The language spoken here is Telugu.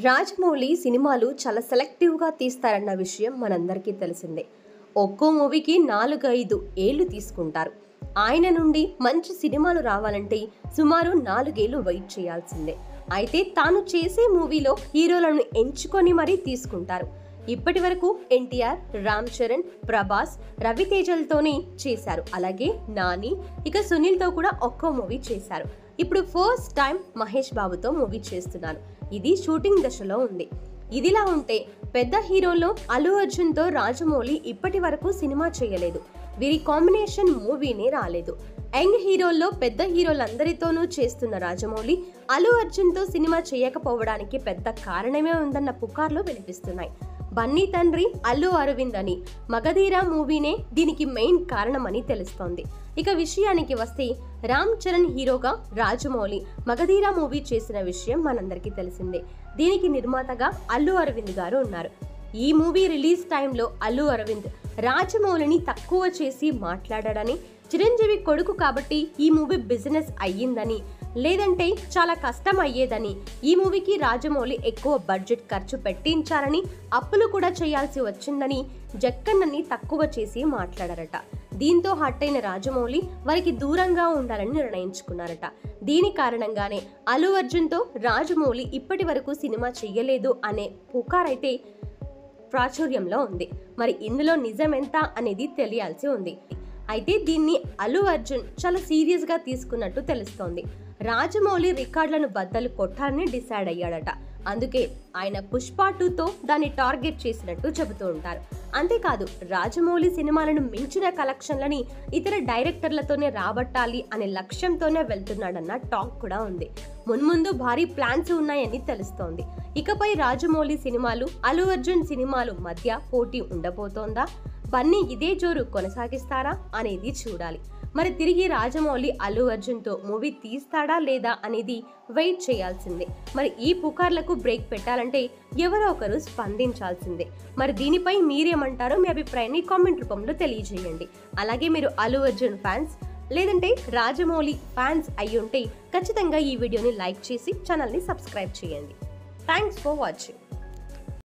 రాజమౌళి సినిమాలు చాలా సెలెక్టివ్గా తీస్తారన్న విషయం మనందరికీ తెలిసిందే. ఒక్కో మూవీకి 4-5 ఏళ్లు తీసుకుంటారు. ఆయన నుండి మంచి సినిమాలు రావాలంటే సుమారు 4 ఏళ్లు వెయిట్ చేయాల్సిందే. అయితే తాను చేసే మూవీలో హీరోలను ఎంచుకొని మరీ తీసుకుంటారు. ఇప్పటి వరకు ఎన్టీఆర్, రామ్ చరణ్, ప్రభాస్, రవితేజలతోనే చేశారు. అలాగే నాని, ఇక సునీల్తో కూడా ఒక్కో మూవీ చేశారు. ఇప్పుడు ఫస్ట్ టైం మహేష్ బాబుతో మూవీ చేస్తున్నారు. ఇది షూటింగ్ దశలో ఉంది. ఇదిలా ఉంటే పెద్ద హీరోల్లో అల్లు అర్జున్తో రాజమౌళి ఇప్పటి వరకు సినిమా చేయలేదు. వీరి కాంబినేషన్ మూవీనే రాలేదు. యంగ్ హీరోల్లో పెద్ద హీరోలందరితోనూ చేస్తున్న రాజమౌళి అల్లు అర్జున్తో సినిమా చేయకపోవడానికి పెద్ద కారణమే ఉందన్న పుకార్లు వినిపిస్తున్నాయి. బన్నీ తండ్రి అల్లు అరవింద్ అని మగధీర మూవీనే దీనికి మెయిన్ కారణమని తెలుస్తోంది. ఇక విషయానికి వస్తే రామ్ చరణ్ హీరోగా రాజమౌళి మగధీర మూవీ చేసిన విషయం మనందరికీ తెలిసిందే. దీనికి నిర్మాతగా అల్లు అరవింద్ గారు ఉన్నారు. ఈ మూవీ రిలీజ్ టైంలో అల్లు అరవింద్ రాజమౌళిని తక్కువ చేసి మాట్లాడాడని, చిరంజీవి కొడుకు కాబట్టి ఈ మూవీ బిజినెస్ అయ్యిందని, లేదంటే చాలా కష్టం అయ్యేదని, ఈ మూవీకి రాజమౌళి ఎక్కువ బడ్జెట్ ఖర్చు పెట్టించారని, అప్పులు కూడా చేయాల్సి వచ్చిందని జక్కన్నని తక్కువ చేసి మాట్లాడారట. దీంతో హట్ అయిన రాజమౌళి వారికి దూరంగా ఉండాలని నిర్ణయించుకున్నారట. దీని కారణంగానే అల్లు అర్జున్తో రాజమౌళి ఇప్పటి వరకు సినిమా చెయ్యలేదు అనే పుకారైతే ప్రాచుర్యంలో ఉంది. మరి ఇందులో నిజమెంత అనేది తెలియాల్సి ఉంది. అయితే దీన్ని అల్లు అర్జున్ చాలా సీరియస్గా తీసుకున్నట్టు తెలుస్తోంది. రాజమౌళి రికార్డులను బద్దలు కొట్టాలని డిసైడ్ అయ్యాడట. అందుకే ఆయన పుష్ప 2తో దాన్ని టార్గెట్ చేసినట్టు చెబుతూ ఉంటారు. అంతేకాదు రాజమౌళి సినిమాలను మించిన కలెక్షన్లని ఇతర డైరెక్టర్లతోనే రాబట్టాలి అనే లక్ష్యంతోనే వెళ్తున్నాడన్న టాక్ కూడా ఉంది. మున్ముందు భారీ ప్లాన్స్ ఉన్నాయని తెలుస్తోంది. ఇకపై రాజమౌళి సినిమాలు, అల్లు అర్జున్ సినిమాలు మధ్య పోటీ ఉండబోతోందా? బన్నీ ఇదే జోరు కొనసాగిస్తారా అనేది చూడాలి. మరి తిరిగి రాజమౌళి అల్లు అర్జున్తో మూవీ తీస్తాడా లేదా అనేది వెయిట్ చేయాల్సిందే. మరి ఈ పుకార్లకు బ్రేక్ పెట్టాలంటే ఎవరో ఒకరు స్పందించాల్సిందే. మరి దీనిపై మీరేమంటారో మీ అభిప్రాయాన్ని కామెంట్ రూపంలో తెలియజేయండి. అలాగే మీరు అల్లు అర్జున్ ఫ్యాన్స్ లేదంటే రాజమౌళి ఫ్యాన్స్ అయ్యుంటే ఖచ్చితంగా ఈ వీడియోని లైక్ చేసి ఛానల్ని సబ్స్క్రైబ్ చేయండి. Thanks for watching.